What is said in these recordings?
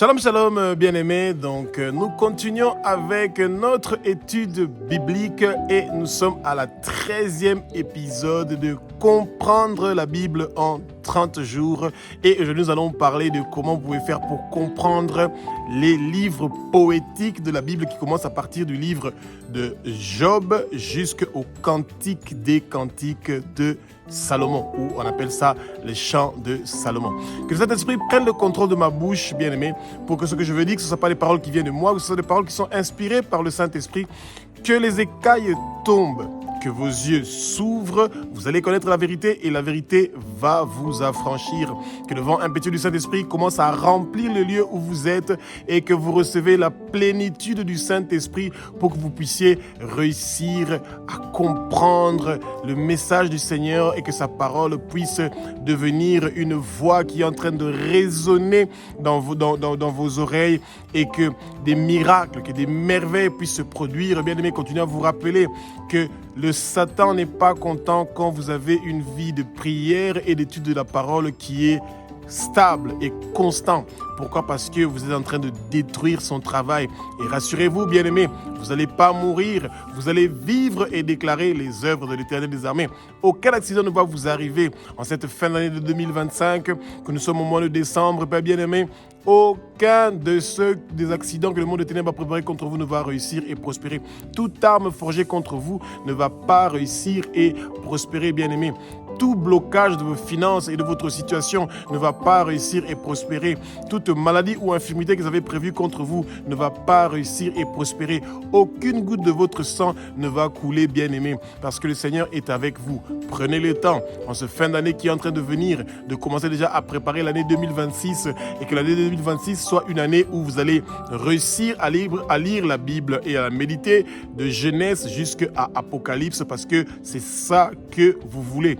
Shalom, shalom, bien-aimés. Donc, nous continuons avec notre étude biblique et nous sommes à la 13e épisode de Comprendre la Bible en 30 jours. Et aujourd'hui, nous allons parler de comment vous pouvez faire pour comprendre les livres poétiques de la Bible qui commencent à partir du livre de Job jusqu'au Cantique des Cantiques de Salomon, ou on appelle ça les chants de Salomon. Que le Saint-Esprit prenne le contrôle de ma bouche, bien-aimé, pour que ce que je veux dire, que ce ne soient pas des paroles qui viennent de moi, que ce soit des paroles qui sont inspirées par le Saint-Esprit, que les écailles tombent, que vos yeux s'ouvrent, vous allez connaître la vérité et la vérité va vous affranchir. Que le vent impétueux du Saint-Esprit commence à remplir le lieu où vous êtes et que vous recevez la plénitude du Saint-Esprit pour que vous puissiez réussir à comprendre le message du Seigneur et que sa parole puisse devenir une voix qui est en train de résonner dans vos oreilles et que des miracles, que des merveilles puissent se produire. Bien aimé, continuez à vous rappeler que le Satan n'est pas content quand vous avez une vie de prière et d'étude de la parole qui est stable et constant. Pourquoi? Parce que vous êtes en train de détruire son travail. Et rassurez-vous, bien-aimés, vous n'allez pas mourir. Vous allez vivre et déclarer les œuvres de l'Éternel des armées. Aucun accident ne va vous arriver en cette fin d'année de 2025, que nous sommes au mois de décembre, Père bien-aimé. Aucun des accidents que le monde de ténèbres a préparé contre vous ne va réussir et prospérer. Toute arme forgée contre vous ne va pas réussir et prospérer, bien-aimés. Tout blocage de vos finances et de votre situation ne va pas réussir et prospérer. Toute maladie ou infirmité que vous avez prévue contre vous ne va pas réussir et prospérer. Aucune goutte de votre sang ne va couler, bien-aimé, parce que le Seigneur est avec vous. Prenez le temps, en ce fin d'année qui est en train de venir, de commencer déjà à préparer l'année 2026 et que l'année 2026 soit une année où vous allez réussir à lire la Bible et à la méditer de Genèse jusqu'à Apocalypse, parce que c'est ça que vous voulez.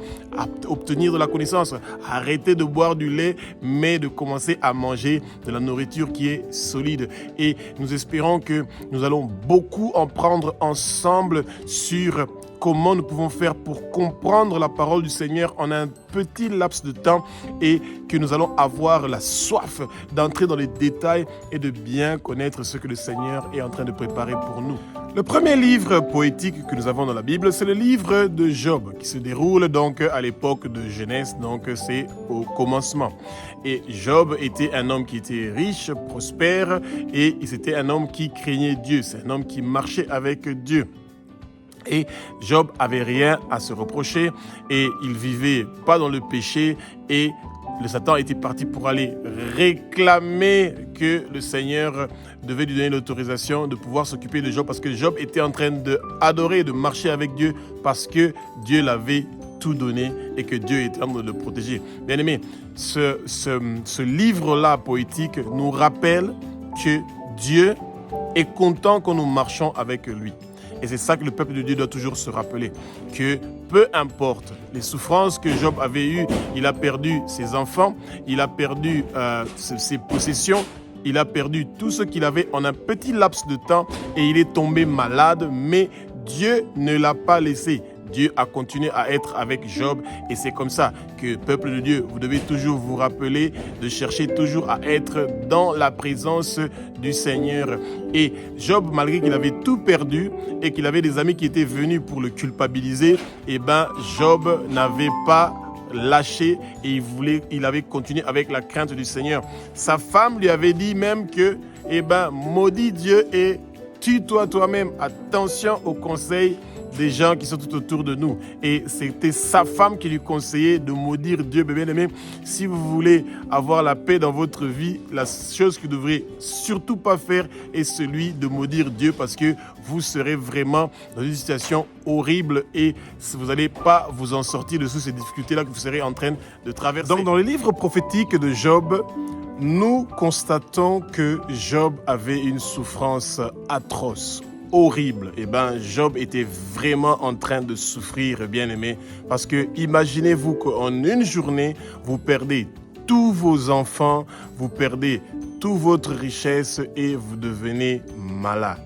Obtenir de la connaissance, arrêter de boire du lait, mais de commencer à manger de la nourriture qui est solide. Et nous espérons que nous allons beaucoup en prendre ensemble sur comment nous pouvons faire pour comprendre la parole du Seigneur en un petit laps de temps et que nous allons avoir la soif d'entrer dans les détails et de bien connaître ce que le Seigneur est en train de préparer pour nous. Le premier livre poétique que nous avons dans la Bible, c'est le livre de Job qui se déroule donc à l'époque de Genèse, donc c'est au commencement. Et Job était un homme qui était riche, prospère et c'était un homme qui craignait Dieu, c'est un homme qui marchait avec Dieu. Et Job avait rien à se reprocher et il vivait pas dans le péché et le Satan était parti pour aller réclamer que le Seigneur devait lui donner l'autorisation de pouvoir s'occuper de Job parce que Job était en train d'adorer, de marcher avec Dieu parce que Dieu l'avait tout donné et que Dieu est en train de le protéger. Bien aimé, ce livre-là poétique nous rappelle que Dieu est content quand nous marchons avec lui. Et c'est ça que le peuple de Dieu doit toujours se rappeler, que peu importe les souffrances que Job avait eues, il a perdu ses enfants, il a perdu ses possessions, il a perdu tout ce qu'il avait en un petit laps de temps et il est tombé malade, mais Dieu ne l'a pas laissé. Dieu a continué à être avec Job et c'est comme ça que, peuple de Dieu, vous devez toujours vous rappeler de chercher toujours à être dans la présence du Seigneur. Et Job, malgré qu'il avait tout perdu et qu'il avait des amis qui étaient venus pour le culpabiliser, Job n'avait pas lâché et il avait continué avec la crainte du Seigneur. Sa femme lui avait dit même que, maudit Dieu et tue-toi toi-même. Attention aux conseils des gens qui sont tout autour de nous. Et c'était sa femme qui lui conseillait de maudire Dieu. Bien aimé, si vous voulez avoir la paix dans votre vie, la chose que vous ne devrez surtout pas faire est celui de maudire Dieu parce que vous serez vraiment dans une situation horrible et vous n'allez pas vous en sortir de ces difficultés-là que vous serez en train de traverser. Donc, dans le livre prophétique de Job, nous constatons que Job avait une souffrance atroce, horrible. Job était vraiment en train de souffrir, bien aimé, parce que imaginez-vous qu'en une journée, vous perdez tous vos enfants, vous perdez toute votre richesse et vous devenez malade.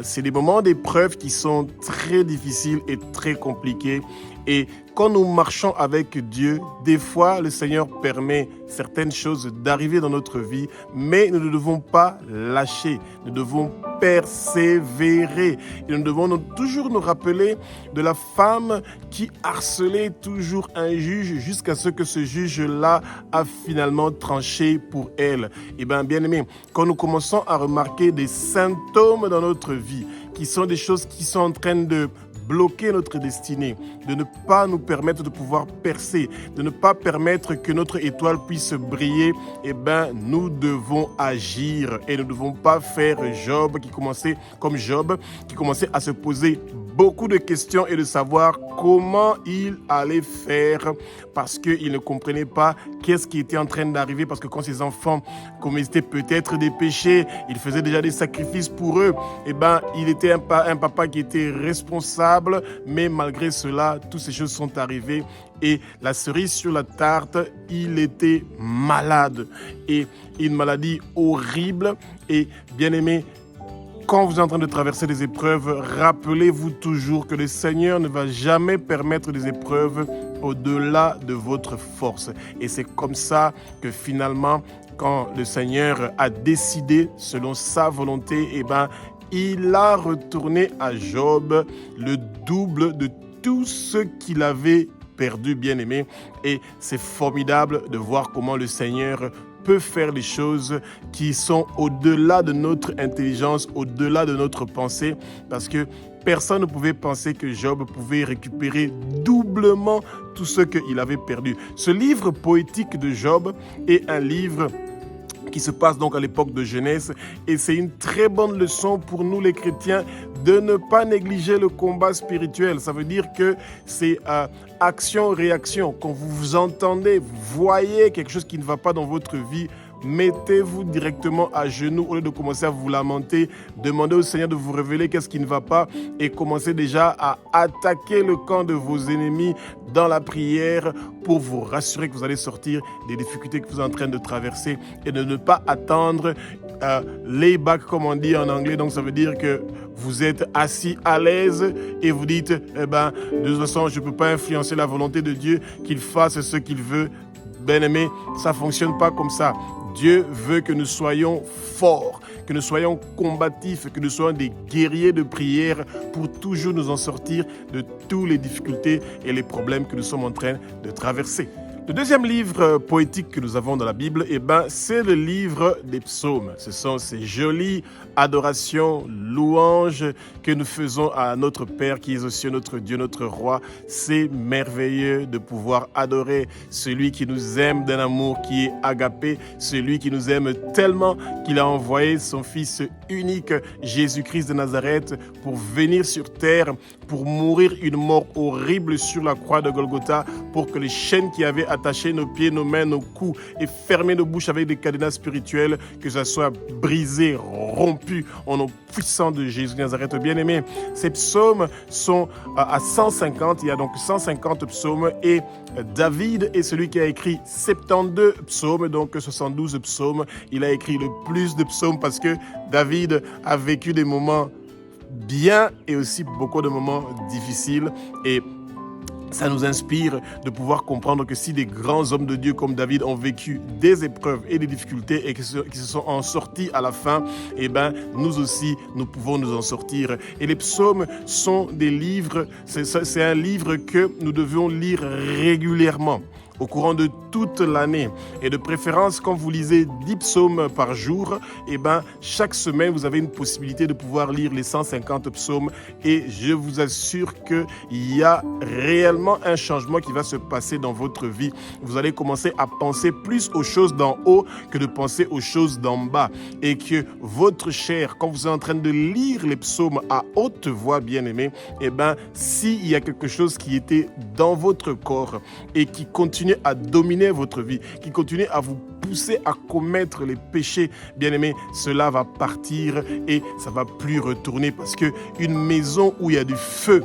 C'est des moments d'épreuve qui sont très difficiles et très compliqués Et quand nous marchons avec Dieu, des fois, le Seigneur permet certaines choses d'arriver dans notre vie, mais nous ne devons pas lâcher. Nous devons persévérer. Et nous devons toujours nous rappeler de la femme qui harcelait toujours un juge jusqu'à ce que ce juge-là a finalement tranché pour elle. Eh bien, bien-aimés, quand nous commençons à remarquer des symptômes dans notre vie, qui sont des choses qui sont en train de bloquer notre destinée, de ne pas nous permettre de pouvoir percer, de ne pas permettre que notre étoile puisse briller, eh bien, nous devons agir et nous ne devons pas faire comme Job, qui commençait à se poser beaucoup de questions et de savoir comment il allait faire parce qu'il ne comprenait pas qu'est-ce qui était en train d'arriver, parce que quand ses enfants commettaient peut-être des péchés, il faisait déjà des sacrifices pour eux, eh ben, il était un papa qui était responsable, mais malgré cela, toutes ces choses sont arrivées et la cerise sur la tarte, il était malade et une maladie horrible. Et bien aimé, quand vous êtes en train de traverser des épreuves, rappelez-vous toujours que le Seigneur ne va jamais permettre des épreuves au-delà de votre force. Et c'est comme ça que finalement, quand le Seigneur a décidé selon sa volonté, eh ben, il a retourné à Job le double de tout ce qu'il avait perdu, bien-aimé. Et c'est formidable de voir comment le Seigneur peut faire les choses qui sont au-delà de notre intelligence, au-delà de notre pensée, parce que personne ne pouvait penser que Job pouvait récupérer doublement tout ce qu'il avait perdu. Ce livre poétique de Job est un livre qui se passe donc à l'époque de Genèse, et c'est une très bonne leçon pour nous les chrétiens de ne pas négliger le combat spirituel. Ça veut dire que c'est action-réaction. Quand vous entendez, vous voyez quelque chose qui ne va pas dans votre vie, mettez-vous directement à genoux au lieu de commencer à vous lamenter. Demandez au Seigneur de vous révéler qu'est-ce qui ne va pas et commencez déjà à attaquer le camp de vos ennemis dans la prière pour vous rassurer que vous allez sortir des difficultés que vous êtes en train de traverser et de ne pas attendre lay back comme on dit en anglais. Donc ça veut dire que vous êtes assis à l'aise et vous dites eh ben, de toute façon je ne peux pas influencer la volonté de Dieu, qu'il fasse ce qu'il veut. Bien-aimé, ça ne fonctionne pas comme ça. Dieu veut que nous soyons forts, que nous soyons combatifs, que nous soyons des guerriers de prière pour toujours nous en sortir de toutes les difficultés et les problèmes que nous sommes en train de traverser. Le deuxième livre poétique que nous avons dans la Bible, eh ben, c'est le livre des psaumes. Ce sont ces jolies adorations, louanges que nous faisons à notre Père qui est aux cieux, notre Dieu, notre Roi. C'est merveilleux de pouvoir adorer celui qui nous aime d'un amour qui est agapé, celui qui nous aime tellement qu'il a envoyé son Fils unique, Jésus-Christ de Nazareth, pour venir sur terre, pour mourir une mort horrible sur la croix de Golgotha, pour que les chaînes qui avaient attaché nos pieds, nos mains, nos coups et fermé nos bouches avec des cadenas spirituels, que ça soit brisé, rompu au nom puissant de Jésus de Nazareth. Bien-aimé, ces psaumes sont à 150, il y a donc 150 psaumes et David est celui qui a écrit 72 psaumes, donc 72 psaumes. Il a écrit le plus de psaumes parce que David a vécu des moments bien et aussi beaucoup de moments difficiles et ça nous inspire de pouvoir comprendre que si des grands hommes de Dieu comme David ont vécu des épreuves et des difficultés et qui se sont en sortis à la fin, eh ben, nous aussi, nous pouvons nous en sortir. Et les psaumes sont des livres, c'est un livre que nous devons lire régulièrement au courant de toute l'année. Et de préférence, quand vous lisez 10 psaumes par jour, eh ben, chaque semaine, vous avez une possibilité de pouvoir lire les 150 psaumes. Et je vous assure qu'il y a réellement un changement qui va se passer dans votre vie. Vous allez commencer à penser plus aux choses d'en haut que de penser aux choses d'en bas. Et que votre chair, quand vous êtes en train de lire les psaumes à haute voix, bien-aimés, eh ben, s'il y a quelque chose qui était dans votre corps et qui continue à dominer votre vie, qui continue à vous pousser à commettre les péchés, bien-aimés, cela va partir et ça va plus retourner parce que une maison où il y a du feu,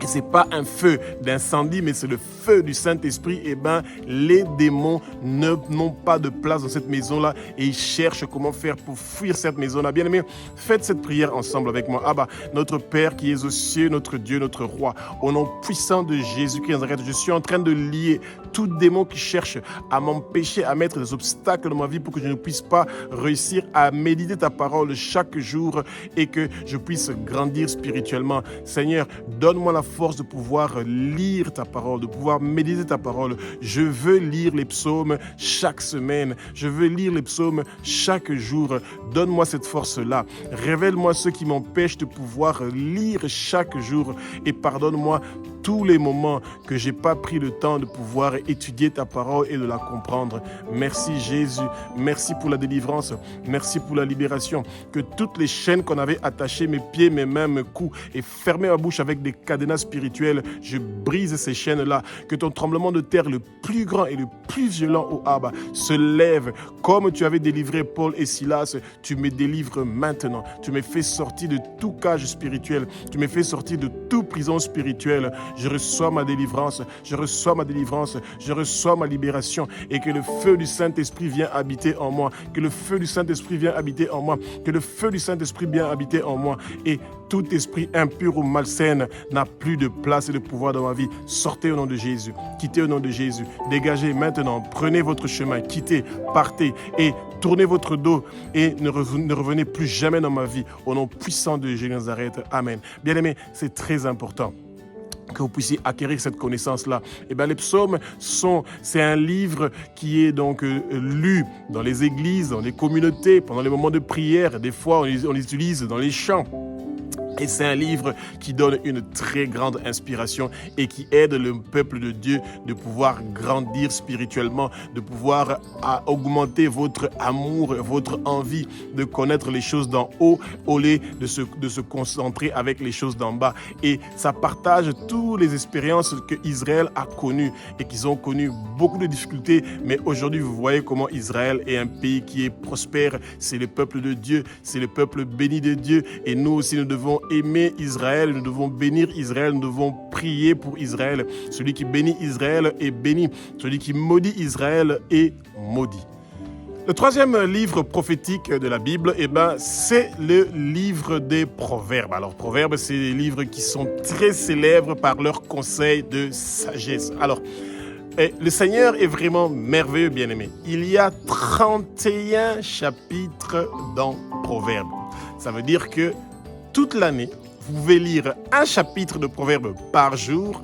et c'est pas un feu d'incendie, mais c'est le feu du Saint-Esprit. Eh bien, les démons n'ont pas de place dans cette maison-là et ils cherchent comment faire pour fuir cette maison-là. Bien-aimés, faites cette prière ensemble avec moi. Abba, notre Père qui es aux cieux, notre Dieu, notre Roi, au nom puissant de Jésus-Christ de Nazareth, je suis en train de lier tout démon qui cherche à m'empêcher, à mettre des obstacles dans ma vie pour que je ne puisse pas réussir à méditer ta parole chaque jour et que je puisse grandir spirituellement. Seigneur, donne-moi la force de pouvoir lire ta parole, de pouvoir méditer ta parole. Je veux lire les psaumes chaque semaine. Je veux lire les psaumes chaque jour. Donne-moi cette force-là. Révèle-moi ce qui m'empêche de pouvoir lire chaque jour et pardonne-moi tous les moments que je n'ai pas pris le temps de pouvoir étudier ta parole et de la comprendre. Merci Jésus, merci pour la délivrance, merci pour la libération. Que toutes les chaînes qu'on avait attachées, mes pieds, mes mains, mes coups, et fermé ma bouche avec des cadenas spirituels, je brise ces chaînes-là. Que ton tremblement de terre le plus grand et le plus violent, ô Abba, se lève. Comme tu avais délivré Paul et Silas, tu me délivres maintenant. Tu me fais sortir de tout cage spirituel. Tu me fais sortir de toute prison spirituelle. Je reçois ma délivrance, je reçois ma délivrance, je reçois ma libération et que le feu du Saint-Esprit vienne habiter en moi, que le feu du Saint-Esprit vienne habiter en moi, que le feu du Saint-Esprit vienne habiter en moi et tout esprit impur ou malsain n'a plus de place et de pouvoir dans ma vie. Sortez au nom de Jésus, quittez au nom de Jésus, dégagez maintenant, prenez votre chemin, quittez, partez et tournez votre dos et ne revenez plus jamais dans ma vie au nom puissant de Jésus de Nazareth. Amen. Bien-aimés, c'est très important que vous puissiez acquérir cette connaissance-là. Eh bien, les psaumes c'est un livre qui est donc lu dans les églises, dans les communautés, pendant les moments de prière. Des fois, on les utilise dans les chants. Et c'est un livre qui donne une très grande inspiration et qui aide le peuple de Dieu de pouvoir grandir spirituellement, de pouvoir augmenter votre amour, votre envie de connaître les choses d'en haut au lieu de se concentrer avec les choses d'en bas. Et ça partage toutes les expériences que Israël a connues et qu'ils ont connu beaucoup de difficultés. Mais aujourd'hui, vous voyez comment Israël est un pays qui est prospère. C'est le peuple de Dieu, c'est le peuple béni de Dieu. Et nous aussi, nous devons aimer Israël, nous devons bénir Israël, nous devons prier pour Israël. Celui qui bénit Israël est béni, celui qui maudit Israël est maudit. Le troisième livre prophétique de la Bible, c'est le livre des Proverbes. Alors, Proverbes, c'est des livres qui sont très célèbres par leurs conseils de sagesse. Alors, le Seigneur est vraiment merveilleux, bien-aimé. Il y a 31 chapitres dans Proverbes. Ça veut dire que toute l'année, vous pouvez lire un chapitre de Proverbes par jour.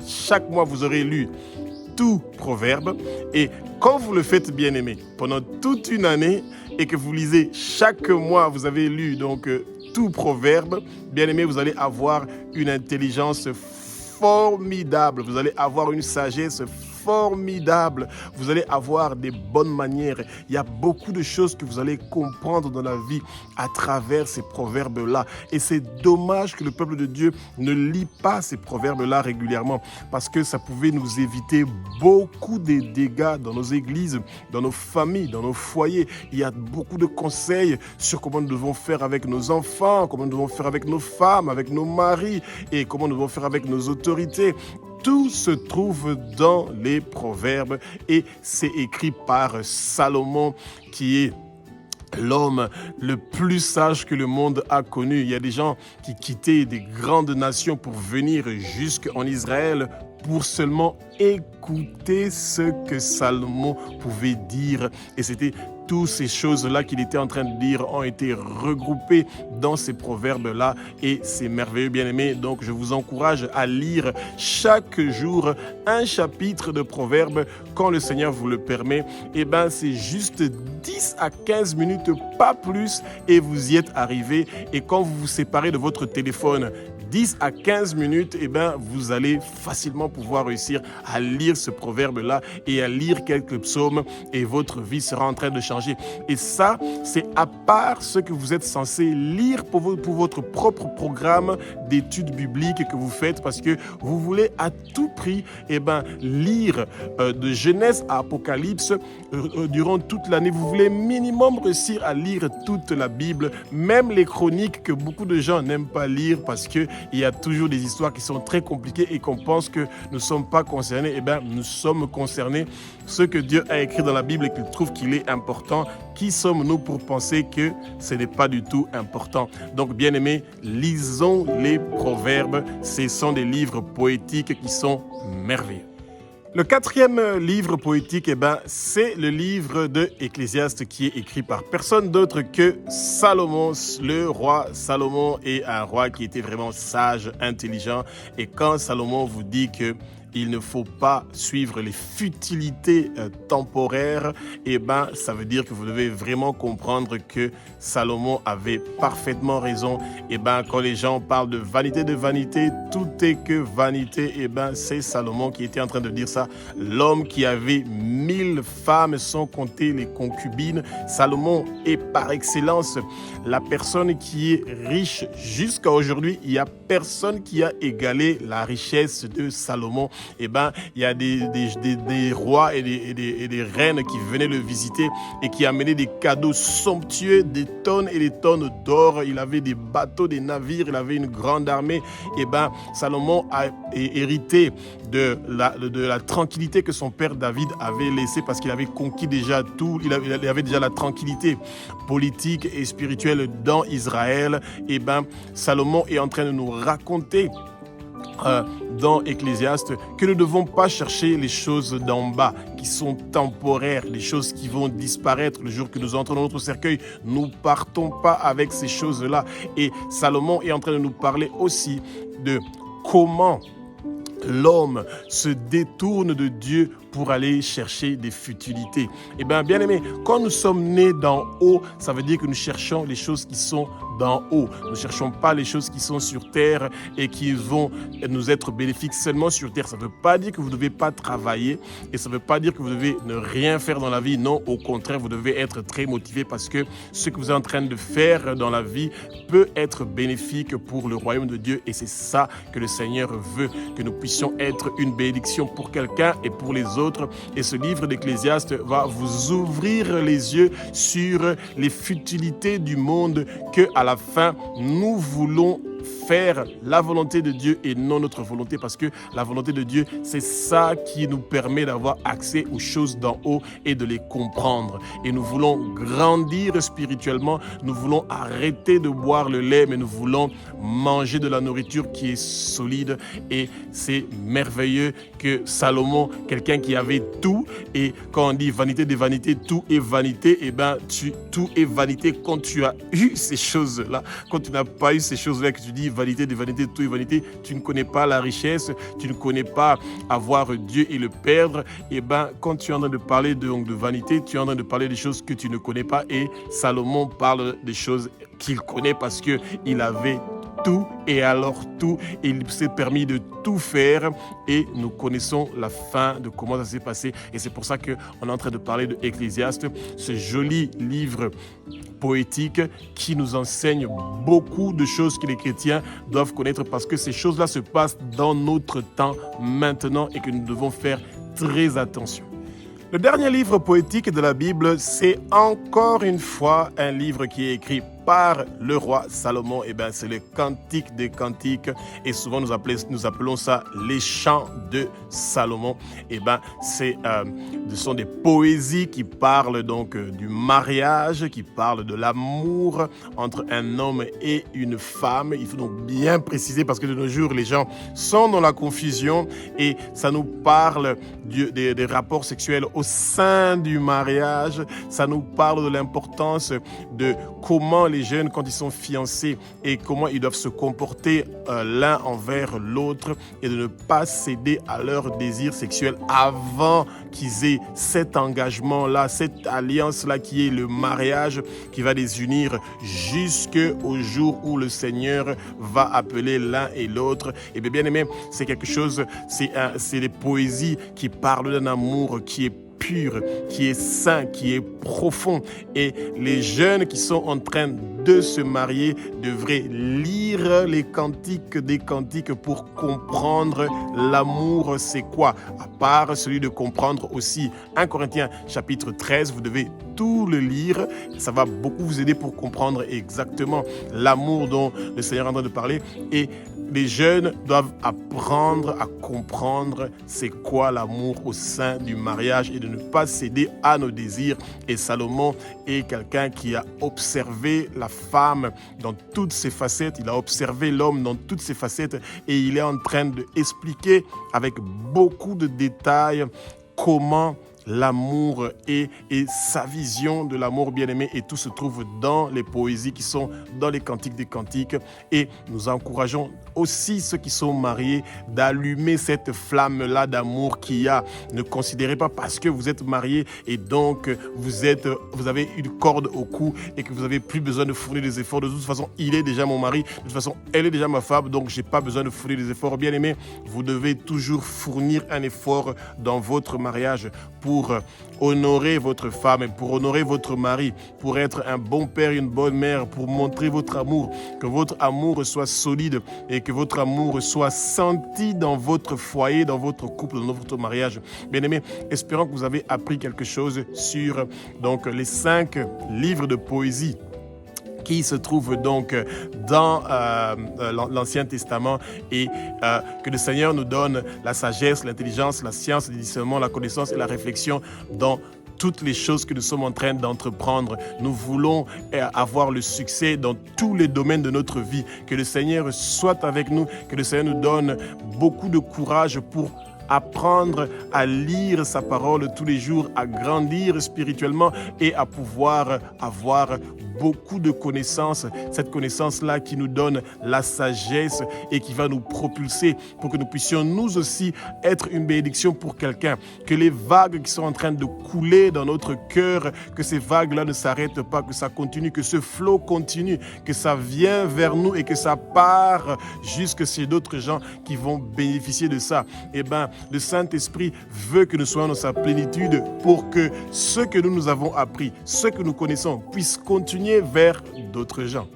Chaque mois, vous aurez lu tout Proverbe. Et quand vous le faites, bien-aimé, pendant toute une année, et que vous lisez chaque mois, vous avez lu donc tout Proverbe, bien-aimé, vous allez avoir une intelligence formidable. Vous allez avoir une sagesse formidable. Vous allez avoir des bonnes manières. Il y a beaucoup de choses que vous allez comprendre dans la vie à travers ces proverbes-là. Et c'est dommage que le peuple de Dieu ne lit pas ces proverbes-là régulièrement parce que ça pouvait nous éviter beaucoup de dégâts dans nos églises, dans nos familles, dans nos foyers. Il y a beaucoup de conseils sur comment nous devons faire avec nos enfants, comment nous devons faire avec nos femmes, avec nos maris et comment nous devons faire avec nos autorités. Tout se trouve dans les proverbes et c'est écrit par Salomon qui est l'homme le plus sage que le monde a connu. Il y a des gens qui quittaient des grandes nations pour venir jusqu'en Israël pour seulement écouter ce que Salomon pouvait dire. Et c'était toutes ces choses-là qu'il était en train de dire ont été regroupées dans ces proverbes-là et c'est merveilleux, bien-aimés. Donc, je vous encourage à lire chaque jour un chapitre de proverbes quand le Seigneur vous le permet. C'est juste 10 à 15 minutes, pas plus, et vous y êtes arrivé. Et quand vous vous séparez de votre téléphone, 10 à 15 minutes, vous allez facilement pouvoir réussir à lire ce proverbe-là et à lire quelques psaumes et votre vie sera en train de changer. Et ça, c'est à part ce que vous êtes censé lire pour votre propre programme d'études bibliques que vous faites parce que vous voulez à tout prix lire de Genèse à Apocalypse durant toute l'année. Vous voulez minimum réussir à lire toute la Bible, même les chroniques que beaucoup de gens n'aiment pas lire parce que il y a toujours des histoires qui sont très compliquées et qu'on pense que nous ne sommes pas concernés. Eh bien, nous sommes concernés. Ce que Dieu a écrit dans la Bible et qu'il trouve qu'il est important, qui sommes-nous pour penser que ce n'est pas du tout important? Donc, bien-aimés, lisons les proverbes. Ce sont des livres poétiques qui sont merveilleux. Le quatrième livre poétique, c'est le livre de Ecclésiaste qui est écrit par personne d'autre que Salomon. Le roi Salomon est un roi qui était vraiment sage, intelligent. Et quand Salomon vous dit que il ne faut pas suivre les futilités temporaires, ça veut dire que vous devez vraiment comprendre que Salomon avait parfaitement raison. Quand les gens parlent de vanité, tout est que vanité. C'est Salomon qui était en train de dire ça. L'homme qui avait 1000 femmes sans compter les concubines. Salomon est par excellence la personne qui est riche. Jusqu'à aujourd'hui, il n'y a personne qui a égalé la richesse de Salomon. Il y a des rois et des reines qui venaient le visiter et qui amenaient des cadeaux somptueux, des tonnes et des tonnes d'or. Il avait des bateaux, des navires, il avait une grande armée. Salomon a hérité de la tranquillité que son père David avait laissée parce qu'il avait conquis déjà tout. Il avait déjà la tranquillité politique et spirituelle dans Israël. Salomon est en train de nous raconter dans Ecclésiaste que nous ne devons pas chercher les choses d'en bas qui sont temporaires, les choses qui vont disparaître le jour que nous entrons dans notre cercueil. Nous partons pas avec ces choses-là. Et Salomon est en train de nous parler aussi de comment l'homme se détourne de Dieu pour aller chercher des futilités. Bien aimé, quand nous sommes nés d'en haut, ça veut dire que nous cherchons les choses qui sont d'en haut. Nous ne cherchons pas les choses qui sont sur terre et qui vont nous être bénéfiques seulement sur terre. Ça ne veut pas dire que vous ne devez pas travailler et ça ne veut pas dire que vous devez ne rien faire dans la vie. Non, au contraire, vous devez être très motivé parce que ce que vous êtes en train de faire dans la vie peut être bénéfique pour le royaume de Dieu et c'est ça que le Seigneur veut, que nous puissions être une bénédiction pour quelqu'un et pour les autres. Et ce livre d'Ecclésiaste va vous ouvrir les yeux sur les futilités du monde que à la fin nous voulons faire la volonté de Dieu et non notre volonté, parce que la volonté de Dieu, c'est ça qui nous permet d'avoir accès aux choses d'en haut et de les comprendre. Et nous voulons grandir spirituellement, nous voulons arrêter de boire le lait, mais nous voulons manger de la nourriture qui est solide. Et c'est merveilleux que Salomon, quelqu'un qui avait tout, et quand on dit vanité des vanités, tout est vanité, tout est vanité quand tu as eu ces choses-là. Quand tu n'as pas eu ces choses-là, que tu dis vanité des vanités, tout est vanité, tu ne connais pas la richesse, tu ne connais pas avoir Dieu et le perdre. Quand tu es en train de parler de vanité, tu es en train de parler des choses que tu ne connais pas. Et Salomon parle des choses qu'il connaît parce qu'il avait tout et alors tout, et il s'est permis de tout faire et nous connaissons la fin de comment ça s'est passé. Et c'est pour ça qu'on est en train de parler de Ecclésiaste, ce joli livre poétique qui nous enseigne beaucoup de choses que les chrétiens doivent connaître parce que ces choses-là se passent dans notre temps maintenant et que nous devons faire très attention. Le dernier livre poétique de la Bible, c'est encore une fois un livre qui est écrit par le roi Salomon. C'est le Cantique des Cantiques et souvent nous appelons ça les chants de Salomon. Ce sont des poésies qui parlent donc du mariage, qui parlent de l'amour entre un homme et une femme. Il faut donc bien préciser parce que de nos jours, les gens sont dans la confusion et ça nous parle des rapports sexuels au sein du mariage. Ça nous parle de l'importance de comment les jeunes, quand ils sont fiancés, et comment ils doivent se comporter l'un envers l'autre et de ne pas céder à leurs désirs sexuels avant qu'ils aient cet engagement-là, cette alliance-là qui est le mariage qui va les unir jusqu'au jour où le Seigneur va appeler l'un et l'autre. Bien aimé, c'est quelque chose, c'est des poésies qui parlent d'un amour qui est pur, qui est saint, qui est profond. Et les jeunes qui sont en train de se marier devraient lire les cantiques des cantiques pour comprendre l'amour, c'est quoi. À part celui de comprendre aussi 1 Corinthiens chapitre 13, vous devez tout le lire. Ça va beaucoup vous aider pour comprendre exactement l'amour dont le Seigneur est en train de parler. Et les jeunes doivent apprendre à comprendre c'est quoi l'amour au sein du mariage et de ne pas céder à nos désirs. Et Salomon est quelqu'un qui a observé la femme dans toutes ses facettes, il a observé l'homme dans toutes ses facettes et il est en train d'expliquer avec beaucoup de détails comment l'amour et sa vision de l'amour bien-aimé, et tout se trouve dans les poésies qui sont dans les cantiques des cantiques. Et nous encourageons aussi ceux qui sont mariés d'allumer cette flamme-là d'amour qu'il y a. Ne considérez pas parce que vous êtes mariés et donc vous avez une corde au cou et que vous n'avez plus besoin de fournir des efforts. De toute façon, il est déjà mon mari, de toute façon, elle est déjà ma femme, donc je n'ai pas besoin de fournir des efforts. Bien-aimés, vous devez toujours fournir un effort dans votre mariage pour honorer votre femme, pour honorer votre mari, pour être un bon père et une bonne mère, pour montrer votre amour, que votre amour soit solide et que votre amour soit senti dans votre foyer, dans votre couple, dans votre mariage. Bien-aimés, espérons que vous avez appris quelque chose sur les 5 livres de poésie qui se trouve donc dans l'Ancien Testament et que le Seigneur nous donne la sagesse, l'intelligence, la science, le discernement, la connaissance et la réflexion dans toutes les choses que nous sommes en train d'entreprendre. Nous voulons avoir le succès dans tous les domaines de notre vie. Que le Seigneur soit avec nous, que le Seigneur nous donne beaucoup de courage pour apprendre à lire sa parole tous les jours, à grandir spirituellement et à pouvoir avoir beaucoup de connaissances. Cette connaissance-là qui nous donne la sagesse et qui va nous propulser pour que nous puissions nous aussi être une bénédiction pour quelqu'un. Que les vagues qui sont en train de couler dans notre cœur, que ces vagues-là ne s'arrêtent pas, que ça continue, que ce flot continue, que ça vient vers nous et que ça part jusque chez d'autres gens qui vont bénéficier de ça. Eh bien, le Saint-Esprit veut que nous soyons dans sa plénitude pour que ce que nous avons appris, ce que nous connaissons, puisse continuer vers d'autres gens.